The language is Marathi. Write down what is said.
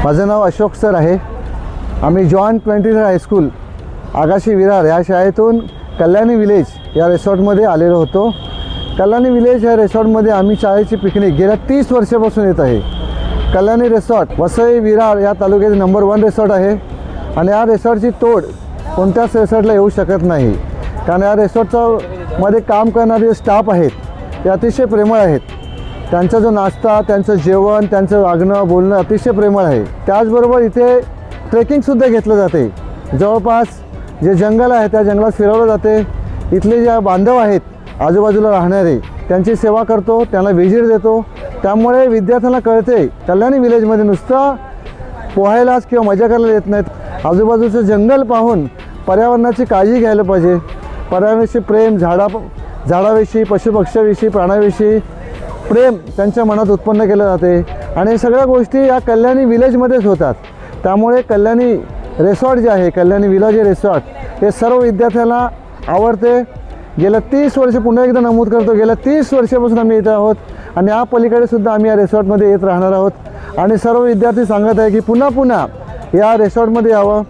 माझं नाव अशोक सर आहे. आम्ही जॉन 23 हायस्कूल आगाशी विरार या शाळेतून कल्याणी विलेज या रिसॉर्टमध्ये आलेलो होतो. कल्याणी विलेज या रिसॉर्टमध्ये आम्ही शाळेची पिकनिक गेल्या 30 वर्षापासून येत आहे. कल्याणी रिसॉर्ट वसई विरार या तालुक्याचे नंबर 1 रिसॉर्ट आहे आणि या रिसॉर्टची तोड कोणत्याच रिसॉर्टला येऊ शकत नाही. कारण या रिसॉर्टचा मध्ये काम करणारे जे स्टाफ आहेत ते अतिशय प्रेमळ आहेत. त्यांचा जो नाश्ता, त्यांचं जेवण, त्यांचं वागणं बोलणं अतिशय प्रेमळ आहे. त्याचबरोबर इथे ट्रेकिंगसुद्धा घेतलं जाते. जवळपास जे जंगल आहे त्या जंगलात फिरवलं जाते. इथले जे बांधव आहेत आजूबाजूला राहणारे त्यांची सेवा करतो, त्यांना व्हिजिट देतो. त्यामुळे विद्यार्थ्यांना कळते कल्याणी विलेजमध्ये नुसतं पोहायलाच किंवा मजा करायला येत नाहीत. आजूबाजूचं जंगल पाहून पर्यावरणाची काळजी घ्यायला पाहिजे. पर्यावरणाविषयी प्रेम, झाडाविषयी, पशुपक्ष्याविषयी, प्राण्याविषयी प्रेम त्यांच्या मनात उत्पन्न केलं जाते आणि सगळ्या गोष्टी या कल्याणी विलेजमध्येच होतात. त्यामुळे कल्याणी रिसॉर्ट जे आहे, कल्याणी विलेज रिसॉर्ट हे सर्व विद्यार्थ्यांना आवडते. गेल्या 30 वर्ष, पुन्हा एकदा नमूद करतो, गेल्या 30 वर्षापासून आम्ही इथे आहोत आणि या पलीकडे सुद्धा आम्ही या रिसॉर्टमध्ये येत राहणार आहोत. आणि सर्व विद्यार्थी सांगत आहे की पुन्हा पुन्हा या रिसॉर्टमध्ये यावं.